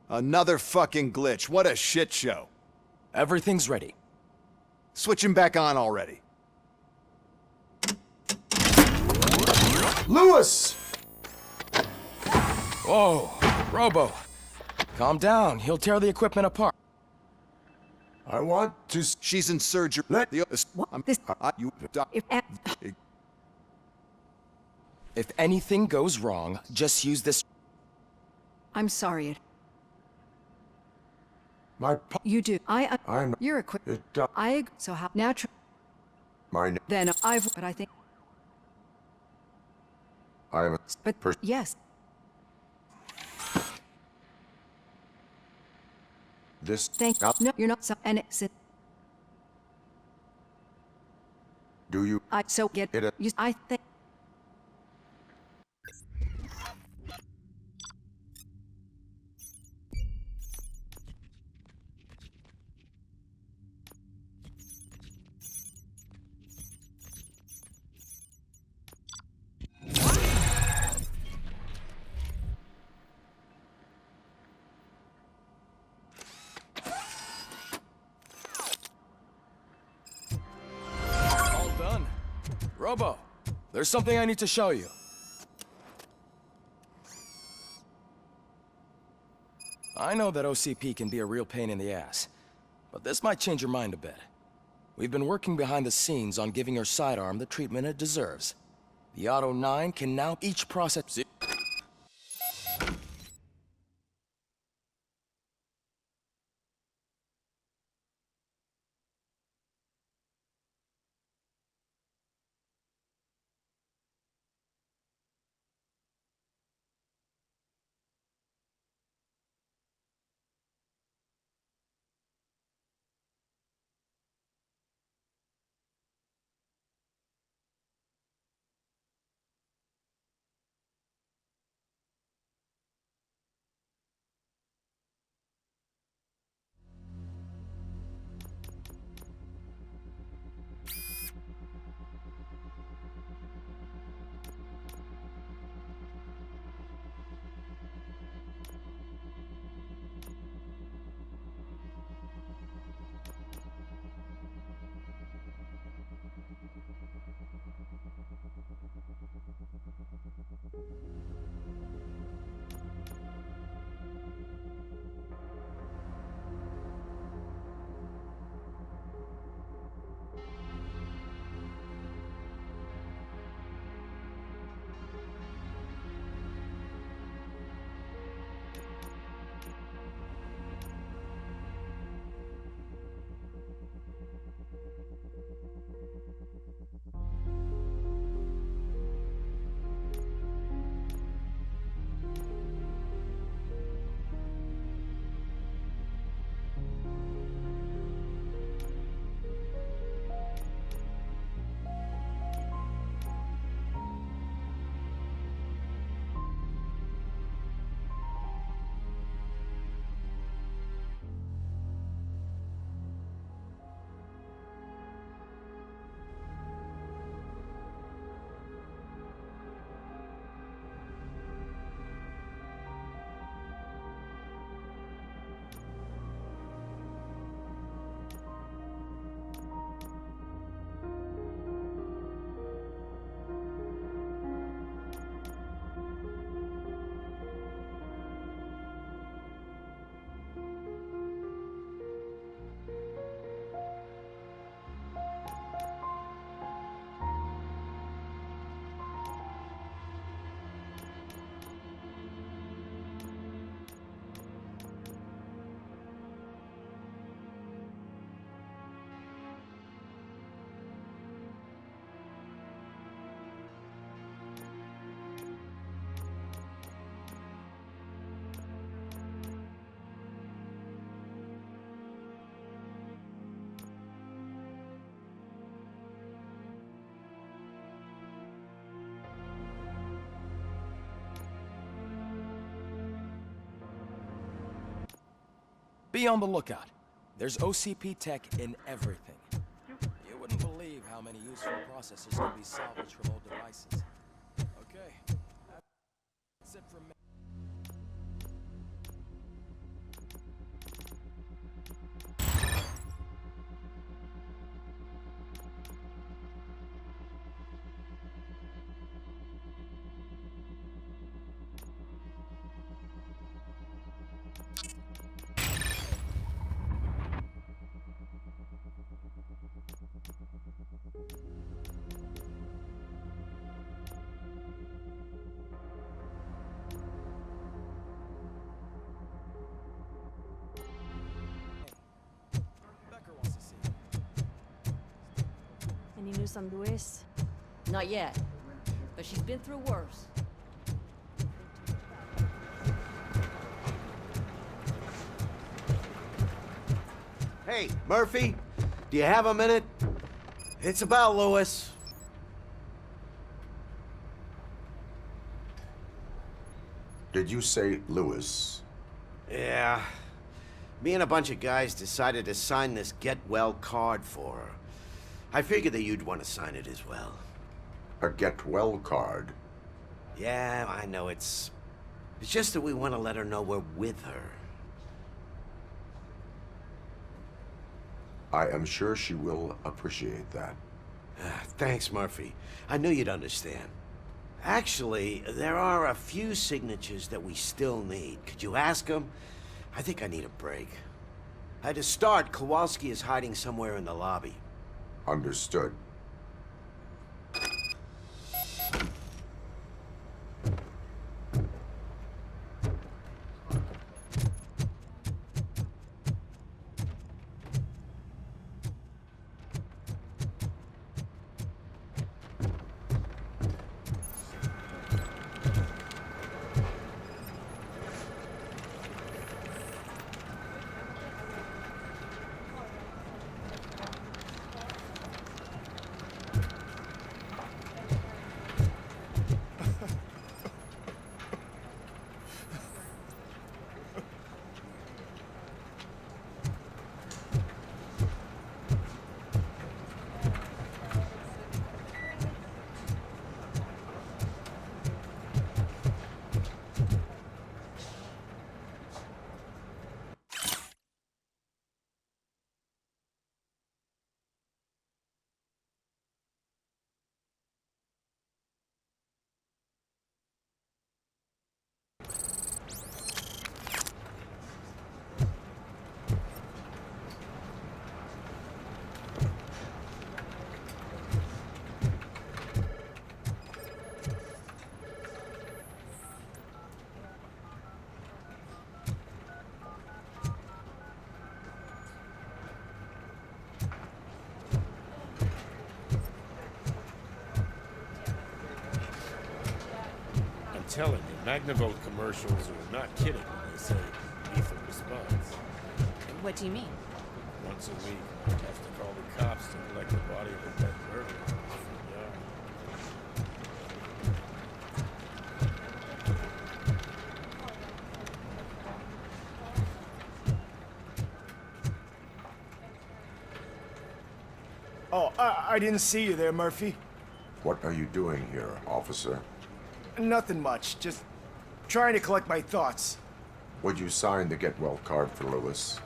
Another fucking glitch. What a shit show. Everything's ready. Switch him back on already. Lewis! Whoa, Robo. Calm down. He'll tear the equipment apart. I want to... She's in surgery. Let... If anything goes wrong, just use this... I'm sorry. My... You do. I'm... You're equipped. So how... Natural... My... Then But I think... I'm... But... Yes. This... No, you're not... And it's... Do you... So get... It... I think... Robo, there's something I need to show you. I know that OCP can be a real pain in the ass, but this might change your mind a bit. We've been working behind the scenes on giving your sidearm the treatment it deserves. The Auto 9 can now each process... Be on the lookout. There's OCP tech in everything. You wouldn't believe how many useful processors can be salvaged from old devices. Okay. That's it from me. Any news on Luis? Not yet, but she's been through worse. Hey, Murphy, do you have a minute? It's about Louis. Did you say Lewis? Yeah. Me and a bunch of guys decided to sign this get well card for her. I figured that you'd want to sign it as well. A get well card? Yeah, I know it's just that we want to let her know we're with her. I am sure she will appreciate that. Thanks, Murphy. I knew you'd understand. Actually, there are a few signatures that we still need. Could you ask them? I think I need a break. To start, Kowalski is hiding somewhere in the lobby. Understood. Telling you, Magnavolt commercials are not kidding when they say lethal response. What do you mean? Once a week, I have to call the cops to collect the body of a dead murderer. Oh, I didn't see you there, Murphy. What are you doing here, officer? Nothing much, just trying to collect my thoughts. Would you sign the get well card for Lewis?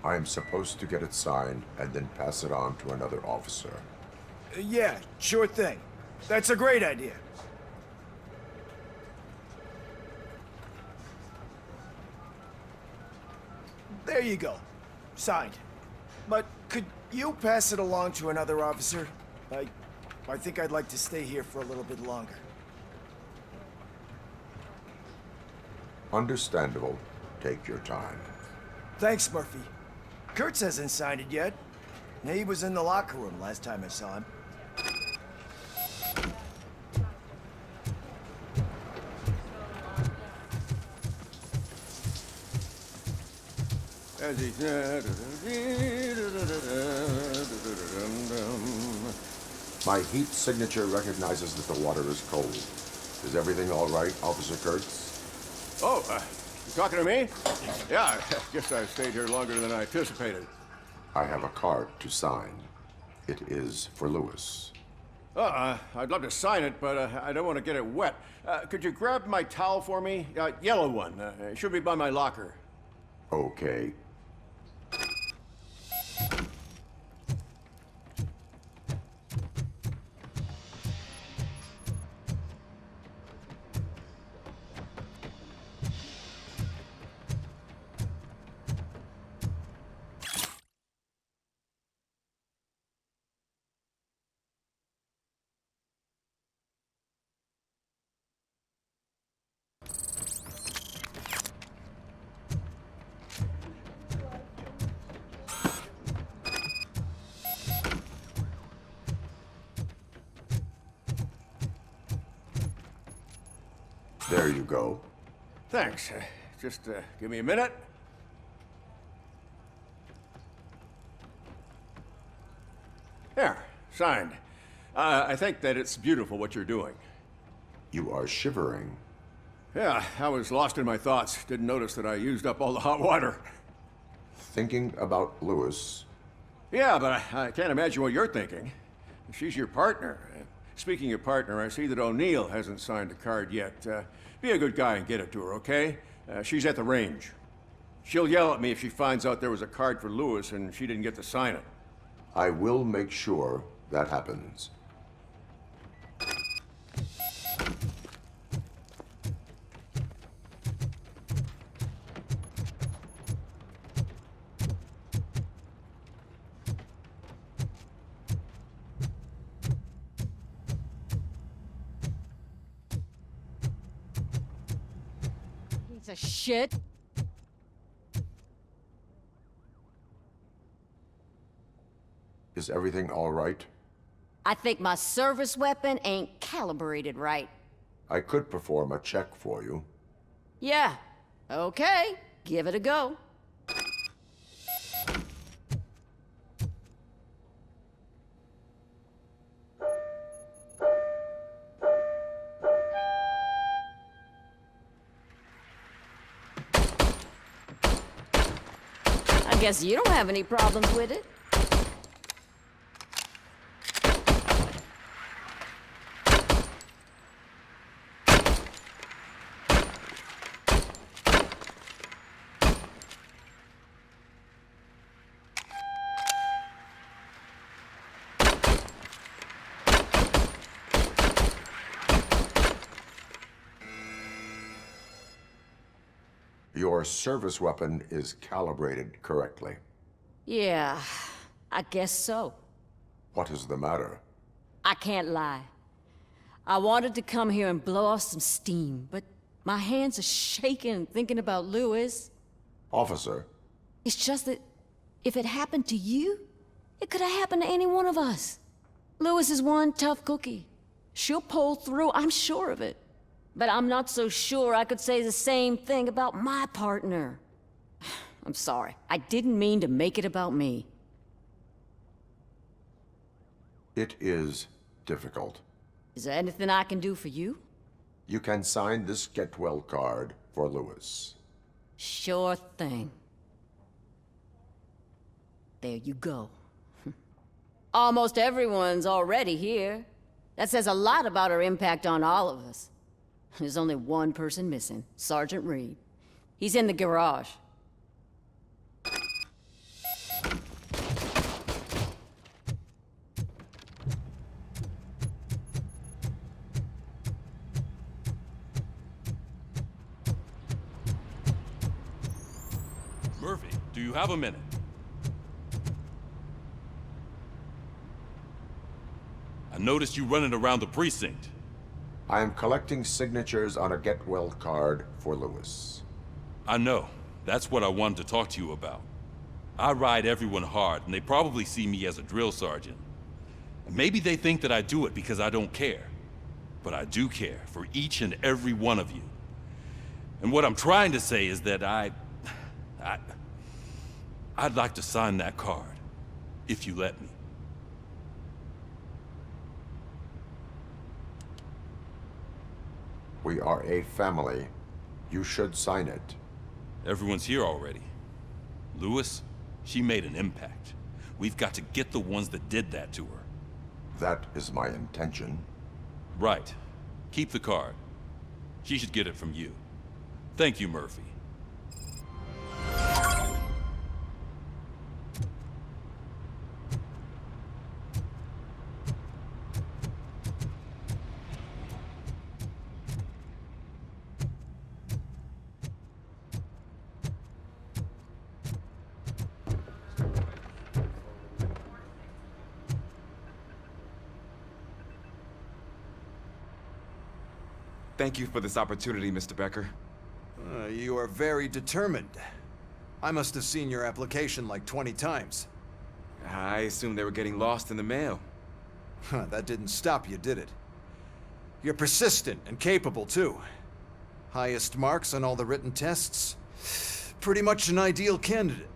I am supposed to get it signed and then pass it on to another officer. Yeah, sure thing. That's a great idea. There you go. Signed. But could you pass it along to another officer? I think I'd like to stay here for a little bit longer. Understandable. Take your time. Thanks, Murphy. Kurtz hasn't signed it yet. He was in the locker room last time I saw him. My heat signature recognizes that the water is cold. Is everything all right, Officer Kurtz? Oh, you talking to me? Yeah, I guess I stayed here longer than I anticipated. I have a card to sign. It is for Lewis. I'd love to sign it, but I don't want to get it wet. Could you grab my towel for me? Yellow one. It should be by my locker. Okay. There you go. Thanks. Just give me a minute. There, signed. I think that it's beautiful what you're doing. You are shivering. Yeah, I was lost in my thoughts. Didn't notice that I used up all the hot water. Thinking about Lewis. Yeah, but I can't imagine what you're thinking. She's your partner. Speaking of partner, I see that O'Neill hasn't signed a card yet. Be a good guy and get it to her, okay? She's at the range. She'll yell at me if she finds out there was a card for Lewis and she didn't get to sign it. I will make sure that happens. Piece of shit. Is everything all right? I think my service weapon ain't calibrated right. I could perform a check for you. Yeah. Okay. Give it a go. I guess you don't have any problems with it. Your service weapon is calibrated correctly. Yeah, I guess so. What is the matter? I can't lie. I wanted to come here and blow off some steam, but my hands are shaking thinking about Lewis. Officer, It's just that if it happened to you, it could have happened to any one of us. Lewis is one tough cookie. She'll pull through, I'm sure of it. But I'm not so sure I could say the same thing about my partner. I'm sorry. I didn't mean to make it about me. it is difficult. Is there anything I can do for you? You can sign this get well card for Lewis. Sure thing. There you go. Almost everyone's already here. That says a lot about her impact on all of us. There's only one person missing, Sergeant Reed. He's in the garage. Murphy, do you have a minute? I noticed you running around the precinct. I am collecting signatures on a get well card for Lewis. I know. That's what I wanted to talk to you about. I ride everyone hard, and they probably see me as a drill sergeant. And maybe they think that I do it because I don't care. But I do care for each and every one of you. And what I'm trying to say is that I'd like to sign that card, if you let me. We are a family. You should sign it. Everyone's here already. Lewis, she made an impact. We've got to get the ones that did that to her. That is my intention. Right. Keep the card. She should get it from you. Thank you, Murphy. Thank you for this opportunity, Mr. Becker. You are very determined. I must have seen your application like 20 times. I assumed they were getting lost in the mail. That didn't stop you, did it? You're persistent and capable, too. Highest marks on all the written tests. Pretty much an ideal candidate.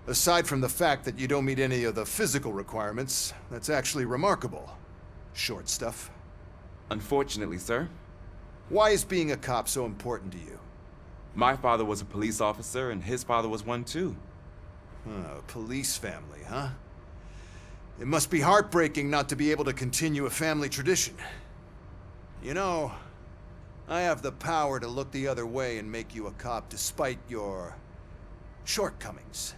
Aside from the fact that you don't meet any of the physical requirements, that's actually remarkable. Short stuff. Unfortunately, sir. Why is being a cop so important to you? My father was a police officer, and his father was one too. A police family, huh? It must be heartbreaking not to be able to continue a family tradition. You know, I have the power to look the other way and make you a cop despite your shortcomings.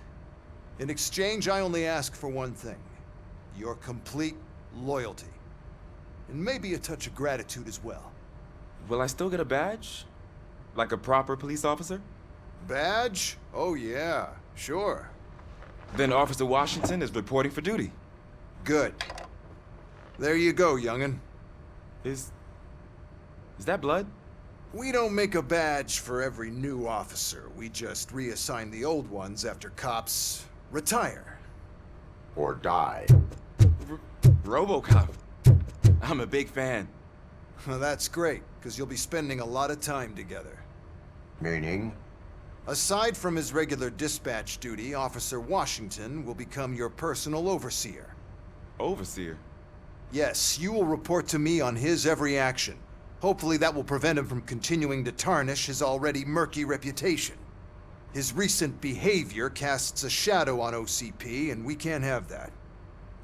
In exchange, I only ask for one thing. Your complete loyalty. And maybe a touch of gratitude as well. Will I still get a badge? Like a proper police officer? Badge? Oh yeah, sure. Then Officer Washington is reporting for duty. Good. There you go, young'un. Is that blood? We don't make a badge for every new officer. We just reassign the old ones after cops retire. Or die. Robocop. I'm a big fan. Well, that's great, because you'll be spending a lot of time together. Meaning? Aside from his regular dispatch duty, Officer Washington will become your personal overseer. Overseer? Yes, you will report to me on his every action. Hopefully that will prevent him from continuing to tarnish his already murky reputation. His recent behavior casts a shadow on OCP, and we can't have that.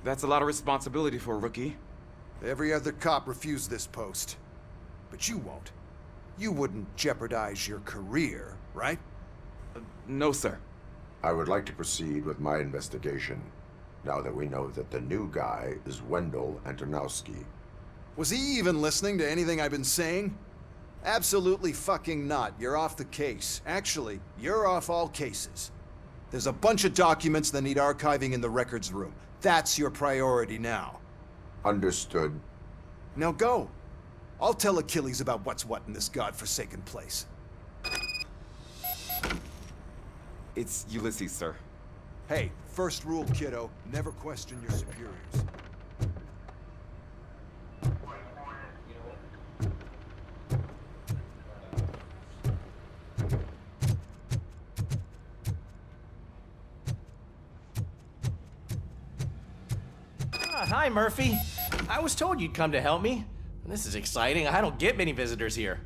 That's a lot of responsibility for a rookie. Every other cop refused this post. But you won't. You wouldn't jeopardize your career, right? No, sir. I would like to proceed with my investigation, now that we know that the new guy is Wendell Antonowski. Was he even listening to anything I've been saying? Absolutely fucking not. You're off the case. Actually, you're off all cases. There's a bunch of documents that need archiving in the records room. That's your priority now. Understood. Now go. I'll tell Achilles about what's what in this godforsaken place. It's Ulysses, sir. Hey, first rule, kiddo. Never question your superiors. Hi, Murphy. I was told you'd come to help me. This is exciting. I don't get many visitors here.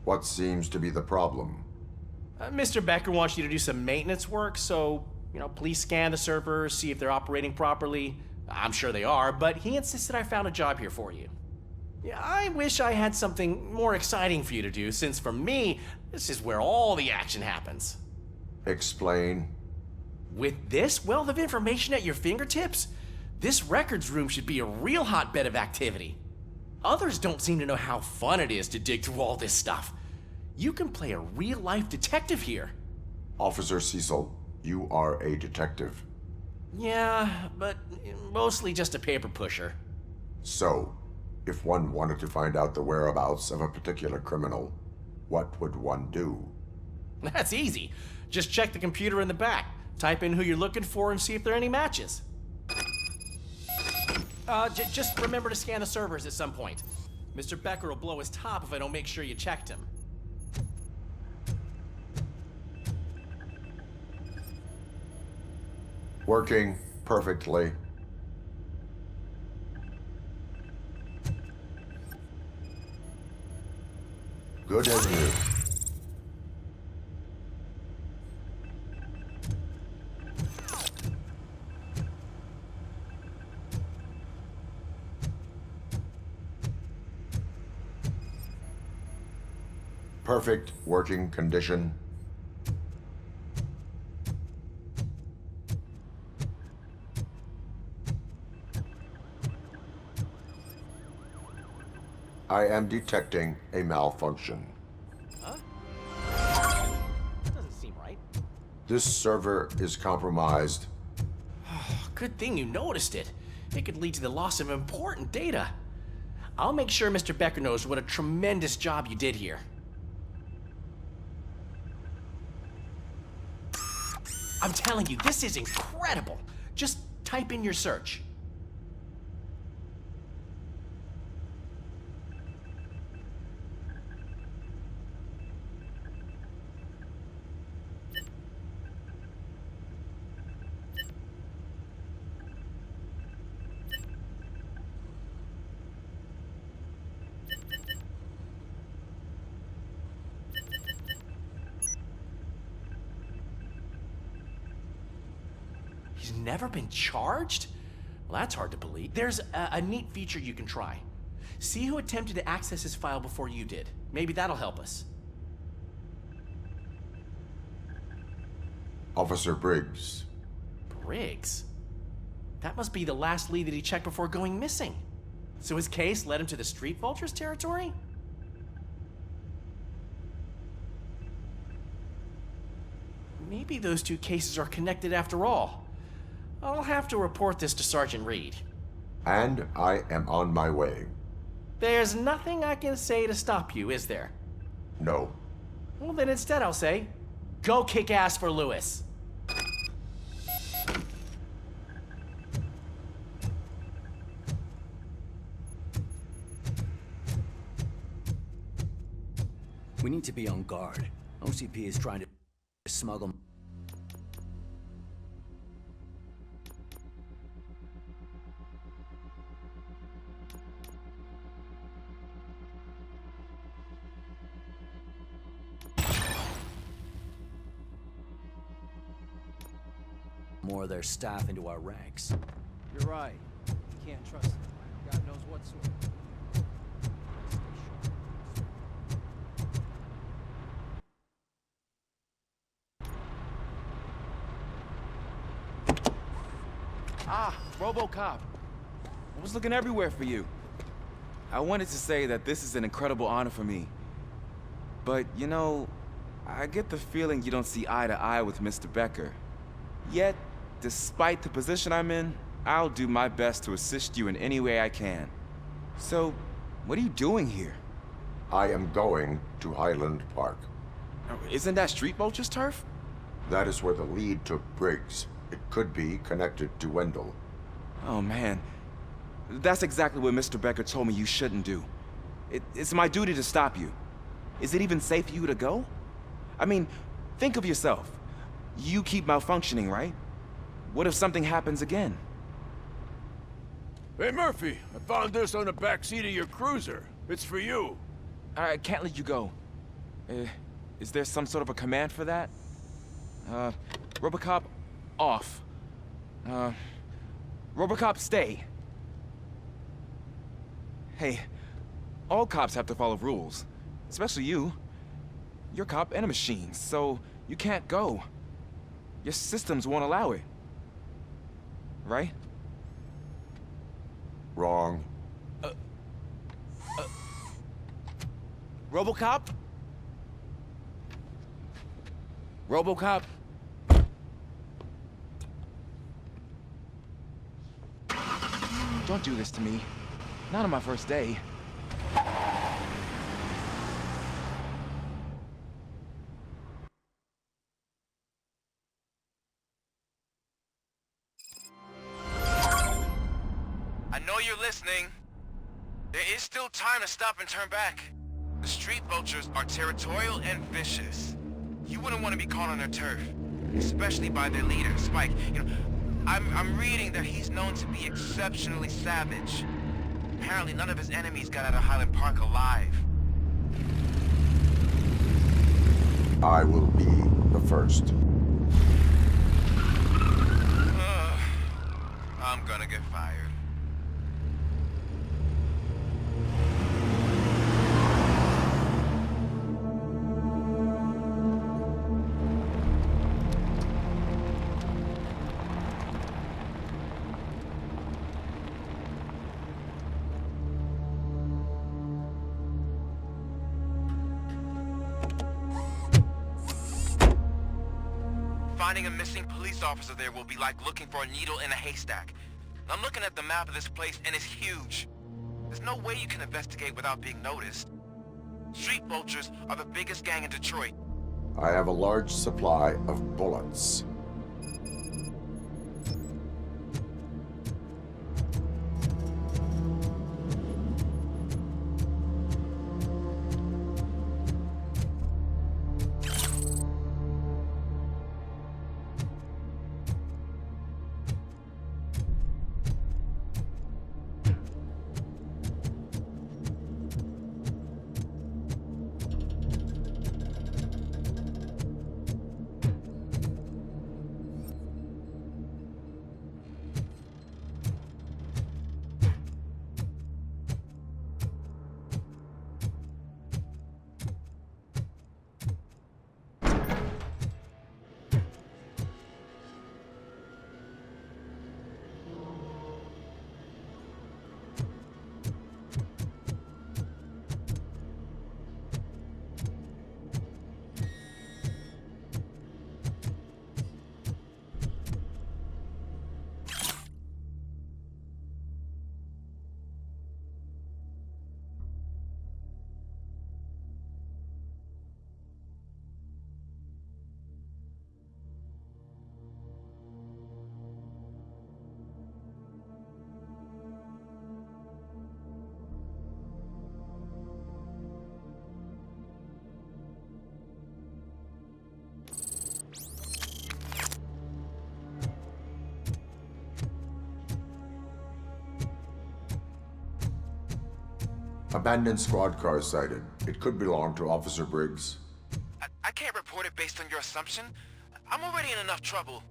What seems to be the problem? Mr. Becker wants you to do some maintenance work, so, please scan the servers, see if they're operating properly. I'm sure they are, but he insisted I found a job here for you. Yeah, I wish I had something more exciting for you to do, since for me, this is where all the action happens. Explain. With this wealth of information at your fingertips, this records room should be a real hotbed of activity. Others don't seem to know how fun it is to dig through all this stuff. You can play a real-life detective here. Officer Cecil, you are a detective. Yeah, but mostly just a paper pusher. So, if one wanted to find out the whereabouts of a particular criminal, what would one do? That's easy. Just check the computer in the back. Type in who you're looking for and see if there are any matches. Just remember to scan the servers at some point. Mr. Becker will blow his top if I don't make sure you checked him. Working perfectly. Good as new. Perfect working condition. I am detecting a malfunction. Huh? That doesn't seem right. This server is compromised. Good thing you noticed it. It could lead to the loss of important data. I'll make sure Mr. Becker knows what a tremendous job you did here. I'm telling you, this is incredible. Just type in your search. He's never been charged? Well, that's hard to believe. There's a neat feature you can try. See who attempted to access his file before you did. Maybe that'll help us. Officer Briggs. Briggs? That must be the last lead that he checked before going missing. So his case led him to the Street Vultures territory? Maybe those two cases are connected after all. I'll have to report this to Sergeant Reed. And I am on my way. There's nothing I can say to stop you, is there? No. Well, then instead I'll say, go kick ass for Lewis. We need to be on guard. OCP is trying to smuggle... more of their staff into our ranks. You're right. You can't trust them. God knows what sort. Ah, Robocop. I was looking everywhere for you. I wanted to say that this is an incredible honor for me. But, you know, I get the feeling you don't see eye to eye with Mr. Becker. Yet, despite the position I'm in, I'll do my best to assist you in any way I can. So, what are you doing here? I am going to Highland Park. Isn't that Street Vulture's turf? That is where the lead took Briggs. It could be connected to Wendell. Oh, man. That's exactly what Mr. Becker told me you shouldn't do. It's my duty to stop you. Is it even safe for you to go? I mean, think of yourself. You keep malfunctioning, right? What if something happens again? Hey, Murphy, I found this on the back seat of your cruiser. It's for you. I can't let you go. Is there some sort of a command for that? Robocop, off. Robocop, stay. Hey, all cops have to follow rules. Especially you. You're a cop and a machine, so you can't go. Your systems won't allow it. Right? Wrong. Robocop? Robocop? Don't do this to me. Not on my first day. I know you're listening. There is still time to stop and turn back. The Street Vultures are territorial and vicious. You wouldn't want to be caught on their turf, especially by their leader, Spike. You know, I'm reading that he's known to be exceptionally savage. Apparently none of his enemies got out of Highland Park alive. I will be the first. I'm gonna get fired. Finding a missing police officer there will be like looking for a needle in a haystack. I'm looking at the map of this place and it's huge. There's no way you can investigate without being noticed. Street Vultures are the biggest gang in Detroit. I have a large supply of bullets. Abandoned squad car sighted. It could belong to Officer Briggs. I can't report it based on your assumption. I'm already in enough trouble.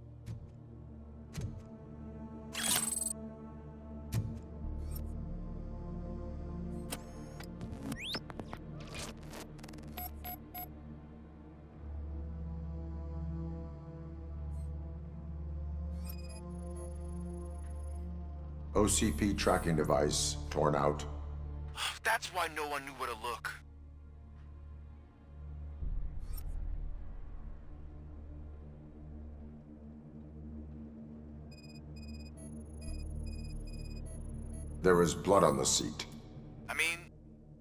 OCP tracking device torn out. That's why no one knew where to look. There is blood on the seat. I mean,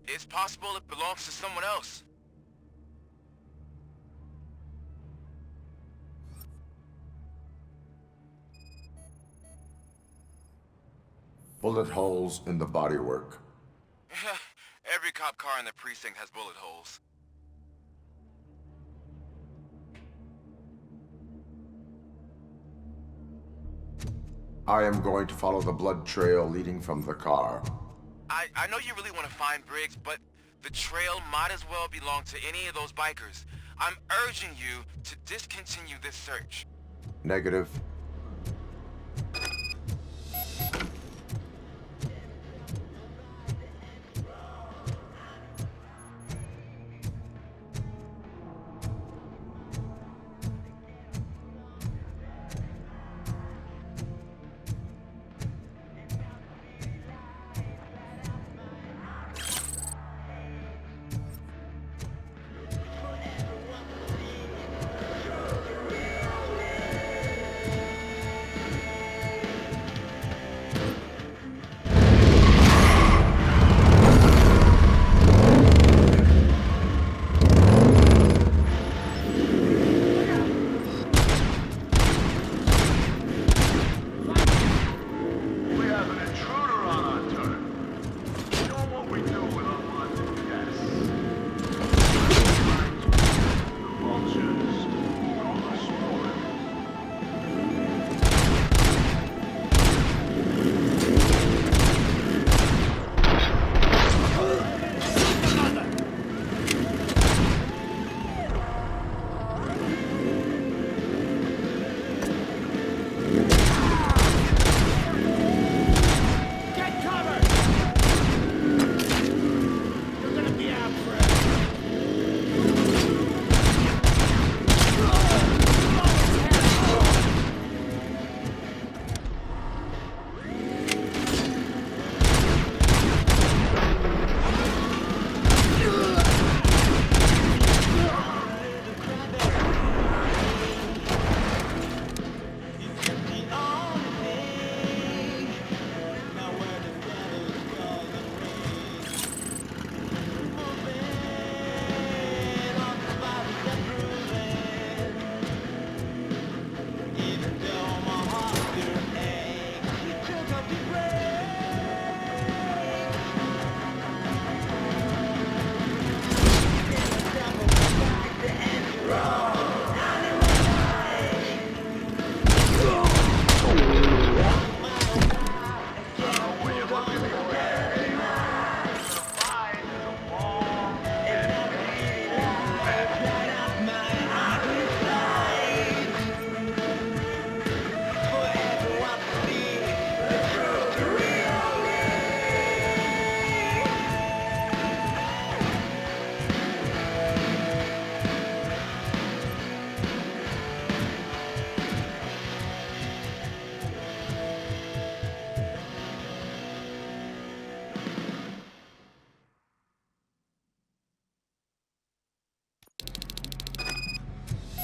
it's possible it belongs to someone else. Bullet holes in the bodywork. Every cop car in the precinct has bullet holes. I am going to follow the blood trail leading from the car. I know you really want to find Briggs, but the trail might as well belong to any of those bikers. I'm urging you to discontinue this search. Negative.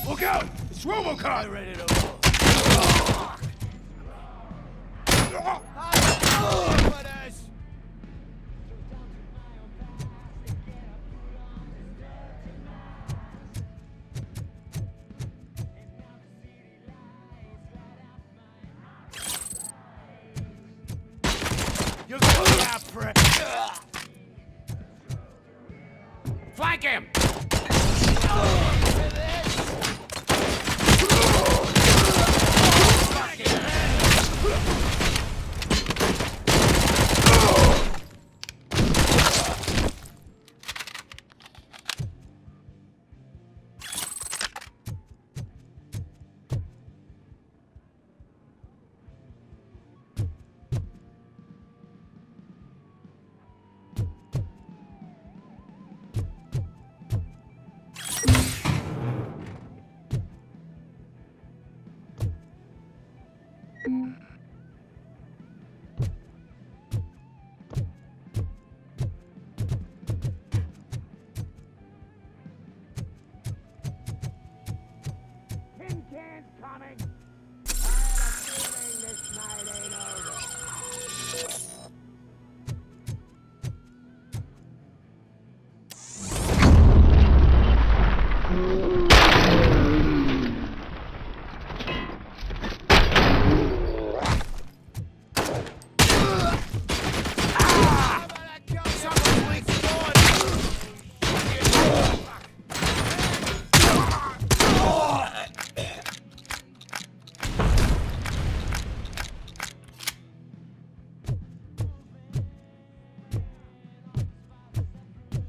Look out! It's Robocop! Ready to You're going after it! Flank him!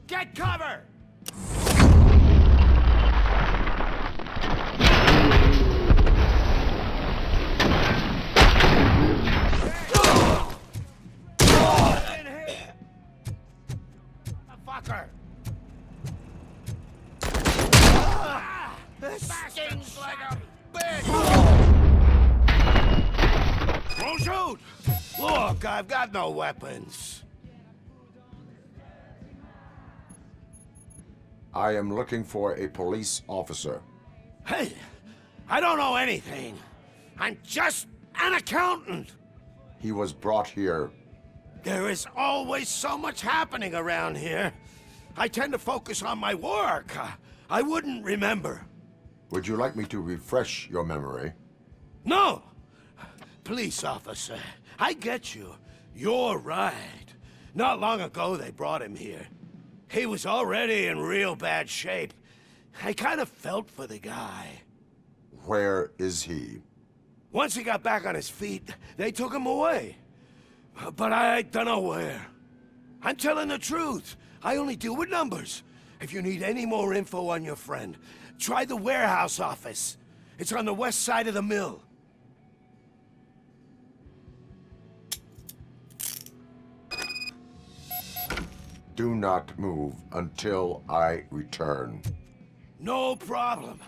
Get cover! Fucker! This stings like a bitch! Don't shoot! Look, I've got no weapons. I am looking for a police officer. Hey, I don't know anything. I'm just an accountant. He was brought here. There is always so much happening around here. I tend to focus on my work. I wouldn't remember. Would you like me to refresh your memory? No! Police officer, I get you. You're right. Not long ago they brought him here. He was already in real bad shape. I kind of felt for the guy. Where is he? Once he got back on his feet, they took him away. But I don't know where. I'm telling the truth. I only deal with numbers. If you need any more info on your friend, try the warehouse office. It's on the west side of the mill. Do not move until I return. No problem.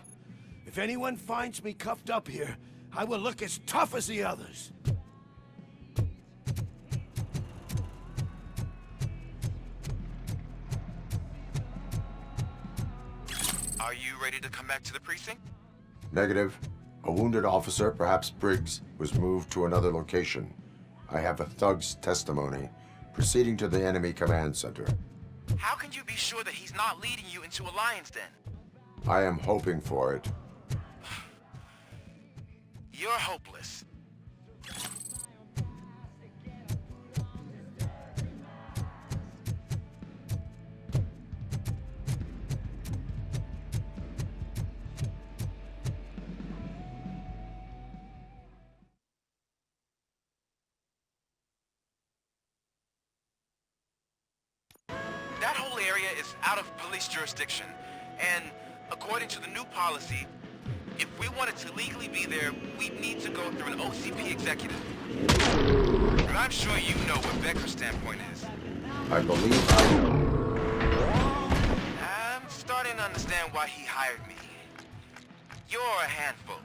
If anyone finds me cuffed up here, I will look as tough as the others. Are you ready to come back to the precinct? Negative. A wounded officer, perhaps Briggs, was moved to another location. I have a thug's testimony, proceeding to the enemy command center. How can you be sure that he's not leading you into a lion's den? I am hoping for it. You're hopeless. That whole area is out of police jurisdiction, and according to the new policy, if we wanted to legally be there, we'd need to go through an OCP executive. And I'm sure you know what Becker's standpoint is. I believe I know. I'm starting to understand why he hired me. You're a handful.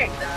me!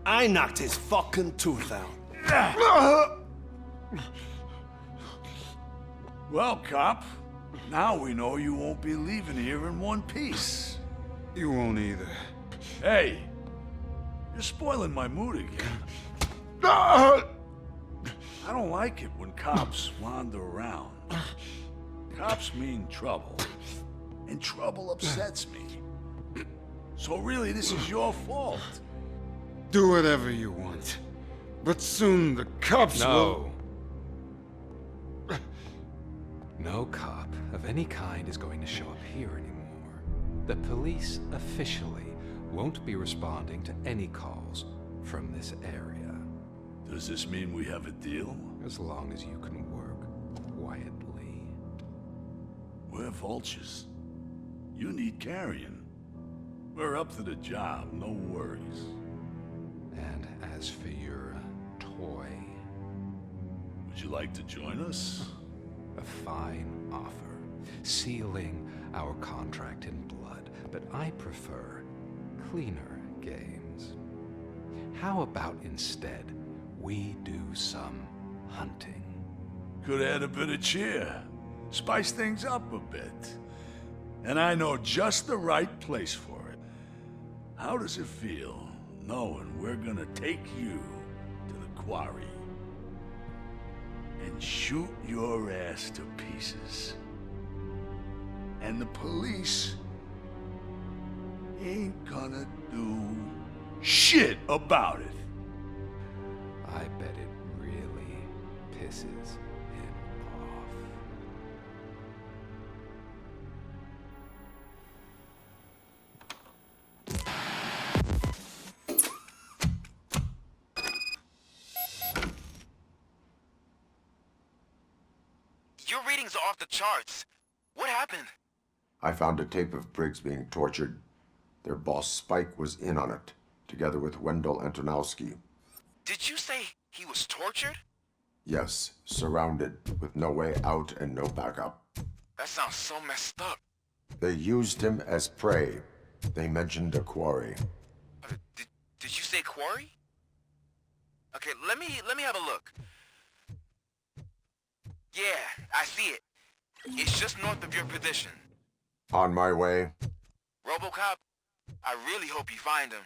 I knocked his fucking tooth out. Well, cop, now we know you won't be leaving here in one piece. You won't either. Hey, you're spoiling my mood again. I don't like it when cops wander around. Cops mean trouble, and trouble upsets me. So really, this is your fault. Do whatever you want. But soon the cops will... No cop of any kind is going to show up here anymore. The police officially won't be responding to any calls from this area. Does this mean we have a deal? As long as you can work quietly. We're vultures. You need carrion. We're up to the job, no worries. And as for your toy... Would you like to join us? A fine offer, sealing our contract in blood, but I prefer cleaner games. How about instead we do some hunting? Could add a bit of cheer, spice things up a bit. And I know just the right place for it. How does it feel knowing we're gonna take you to the quarry and shoot your ass to pieces? And the police ain't gonna do shit about it. I bet it really pisses him off. Your readings are off the charts. What happened? I found a tape of Briggs being tortured. Their boss Spike was in on it, together with Wendell Antonowski. Did you say he was tortured? Yes, surrounded, with no way out and no backup. That sounds so messed up. They used him as prey. They mentioned a quarry. Did you say quarry? Okay, let me have a look. Yeah, I see it. It's just north of your position. On my way. Robocop, I really hope you find him.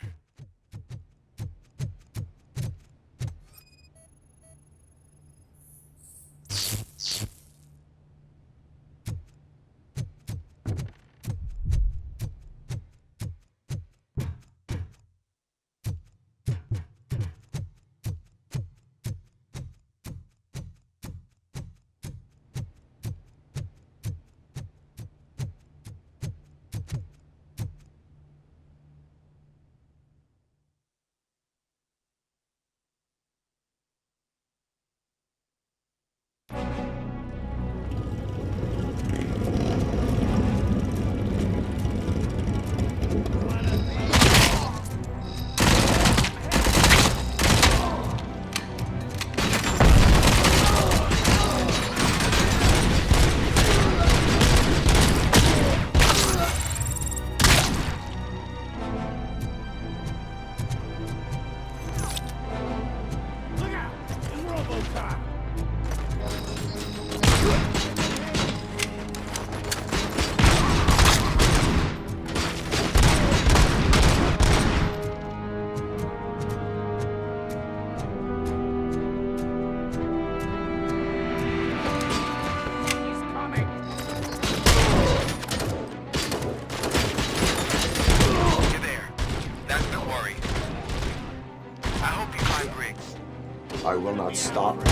I will not stop until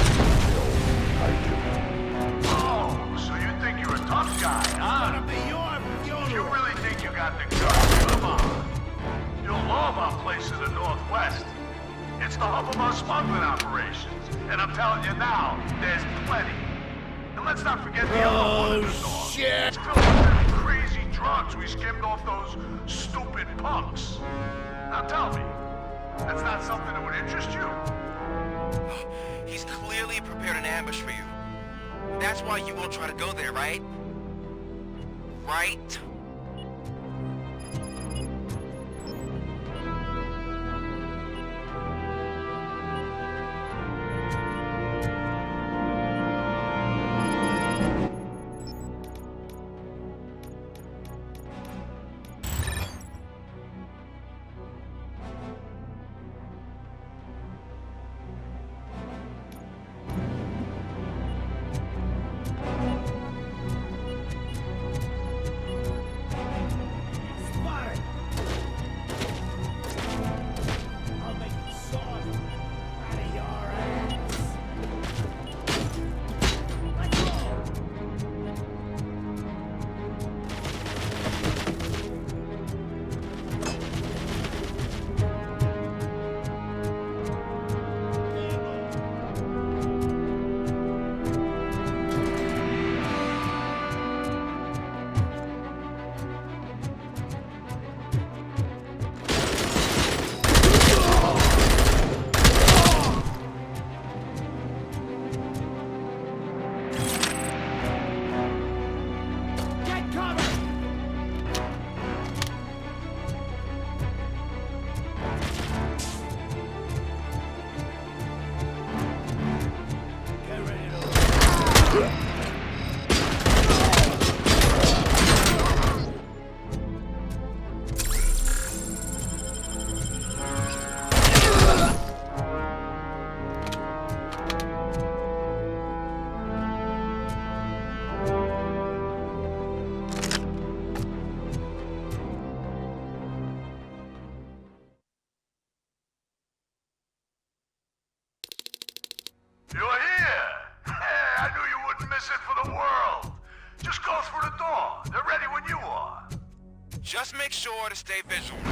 I do. Oh, so you think you're a tough guy, huh? It's gonna be your funeral. You really think you got the guts? Come on. You'll love our place in the Northwest. It's the hub of our smuggling operations. And I'm telling you now, there's plenty. And let's not forget the other one in the north. Shit! It's filled with them crazy drugs we skimmed off those stupid punks. Now tell me, that's not something that would interest you? He's clearly prepared an ambush for you. That's why you won't try to go there, right? Right? You're here! Hey, I knew you wouldn't miss it for the world! Just go through the door. They're ready when you are. Just make sure to stay vigilant.